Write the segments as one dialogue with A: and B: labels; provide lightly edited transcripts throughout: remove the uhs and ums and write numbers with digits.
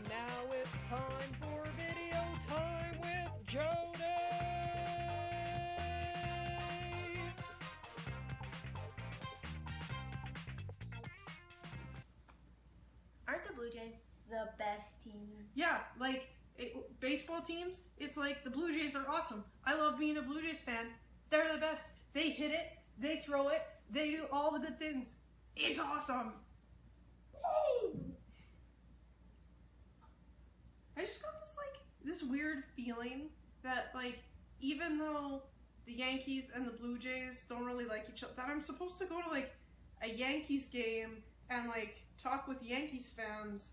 A: Now it's time for video time with Jodi!
B: Aren't the Blue Jays the best team?
C: Yeah, baseball teams, it's like the Blue Jays are awesome. I love being a Blue Jays fan. They're the best. They hit it, they throw it, they do all the good things. It's awesome. Woo! I just got this weird feeling that even though the Yankees and the Blue Jays don't really like each other, that I'm supposed to go to a Yankees game and talk with Yankees fans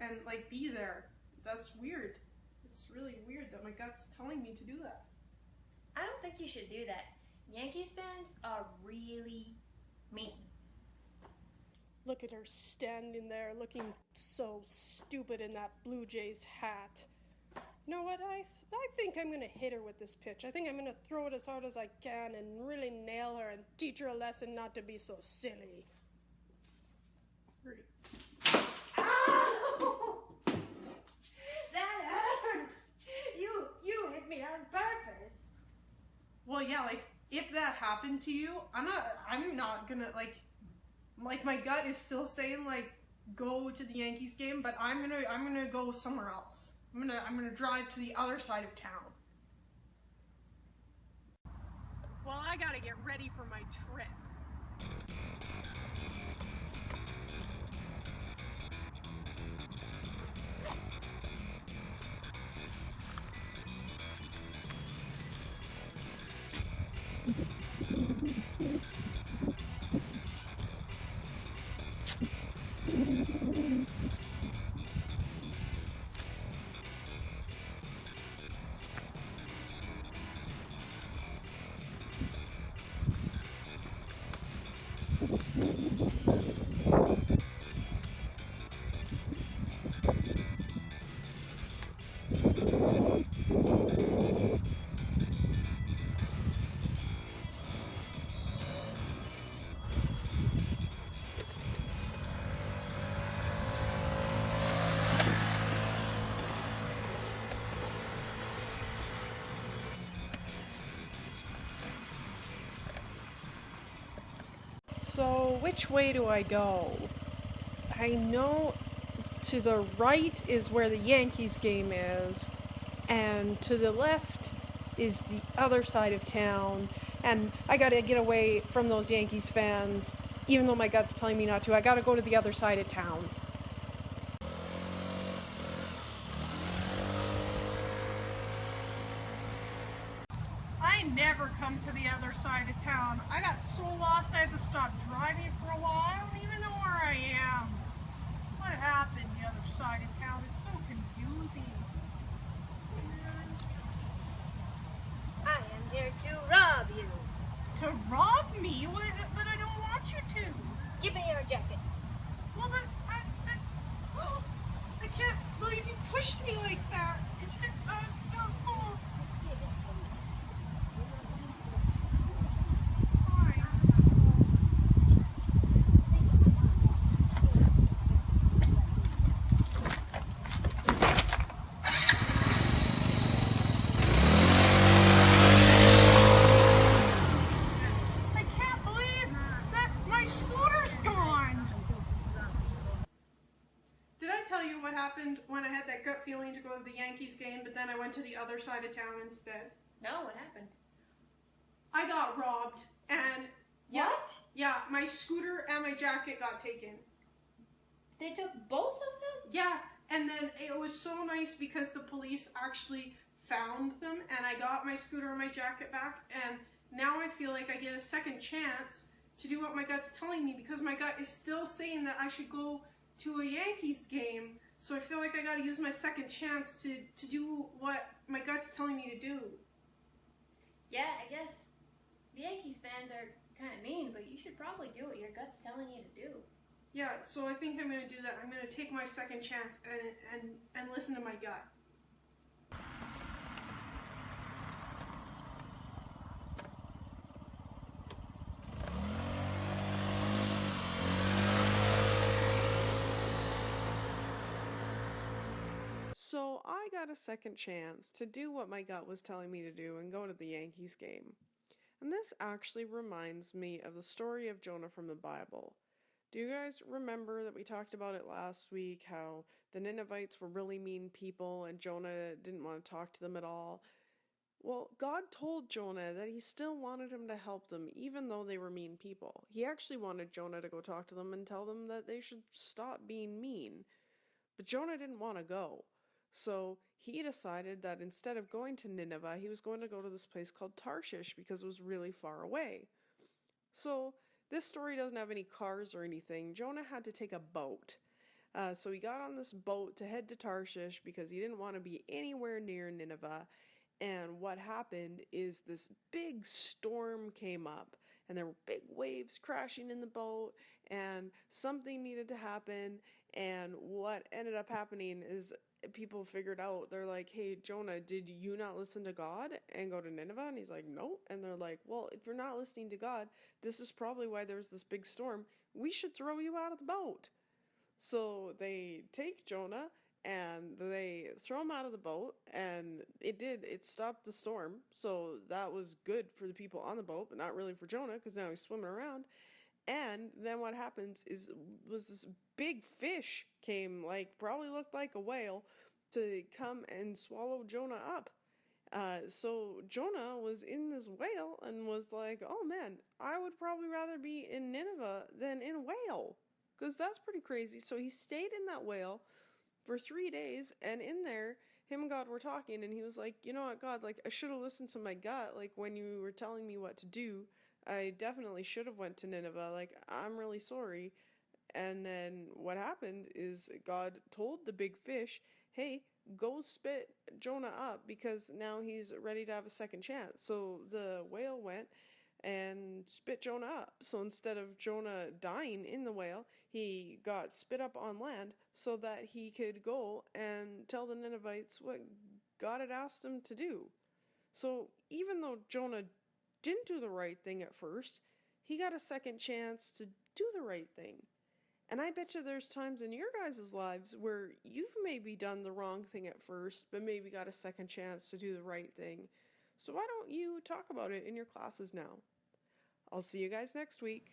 C: and be there. That's weird. It's really weird that my gut's telling me to do that.
B: I don't think you should do that. Yankees fans are really mean.
A: Look at her standing there looking so stupid in that Blue Jays hat. You know what? I think I'm going to hit her with this pitch. I think I'm going to throw it as hard as I can and really nail her and teach her a lesson not to be so silly.
B: Ow! That hurt! You hit me on purpose.
C: Well, yeah, if that happened to you, I'm not gonna my gut is still saying go to the Yankees game, but I'm gonna go somewhere else. I'm gonna drive to the other side of town.
A: Well, I gotta get ready for my trip. So, which way do I go? I know to the right is where the Yankees game is, and to the left is the other side of town, and I gotta get away from those Yankees fans, even though my gut's telling me not to. I gotta go to the other side of town.
C: I never come to the other side of town. I got so lost I had to stop driving for a while. I don't even know where I am. What happened the other side of town? It's so confusing.
B: I am here to rob you.
C: To rob me? But I don't want you to.
B: Give me your jacket.
C: Well, I can't believe you pushed me like that. Oh. What happened when I had that gut feeling to go to the Yankees game, but then I went to the other side of town instead?
B: No, what happened?
C: I got robbed, and
B: What?
C: Yeah, my scooter and my jacket got taken.
B: They took both of them?
C: Yeah, and then it was so nice because the police actually found them, and I got my scooter and my jacket back, and now I feel like I get a second chance to do what my gut's telling me, because my gut is still saying that I should go to a Yankees game. So I feel like I gotta use my second chance to do what my gut's telling me to do.
B: Yeah, I guess the Yankees fans are kind of mean, but you should probably do what your gut's telling you to do.
C: Yeah, so I think I'm gonna do that. I'm gonna take my second chance and listen to my gut.
A: I got a second chance to do what my gut was telling me to do and go to the Yankees game. And this actually reminds me of the story of Jonah from the Bible. Do you guys remember that we talked about it last week, how the Ninevites were really mean people and Jonah didn't want to talk to them at all? Well, God told Jonah that he still wanted him to help them, even though they were mean people. He actually wanted Jonah to go talk to them and tell them that they should stop being mean. But Jonah didn't want to go. So he decided that instead of going to Nineveh, he was going to go to this place called Tarshish because it was really far away. So this story doesn't have any cars or anything. Jonah had to take a boat. So he got on this boat to head to Tarshish because he didn't want to be anywhere near Nineveh. And what happened is this big storm came up, and there were big waves crashing in the boat, and something needed to happen. And what ended up happening is people figured out, they're like, hey, Jonah, did you not listen to God and go to Nineveh? And he's like, no. And they're like, well, if you're not listening to God, this is probably why there's this big storm. We should throw you out of the boat. So they take Jonah and they throw him out of the boat, and it stopped the storm. So that was good for the people on the boat, but not really for Jonah, because now he's swimming around. And then what happens was this big fish came, like probably looked like a whale, to come and swallow Jonah up. So Jonah was in this whale and was like, oh man, I would probably rather be in Nineveh than in a whale, because that's pretty crazy. So he stayed in that whale for 3 days, and in there, him and God were talking, and he was like, you know what, God, like, I should have listened to my gut, like, when you were telling me what to do, I definitely should have went to Nineveh, like, I'm really sorry. And then what happened is God told the big fish, hey, go spit Jonah up, because now he's ready to have a second chance. So the whale went and spit Jonah up. So instead of Jonah dying in the whale, he got spit up on land so that he could go and tell the Ninevites what God had asked him to do. So even though Jonah didn't do the right thing at first, he got a second chance to do the right thing. And I bet you there's times in your guys' lives where you've maybe done the wrong thing at first, but maybe got a second chance to do the right thing. So why don't you talk about it in your classes now? I'll see you guys next week.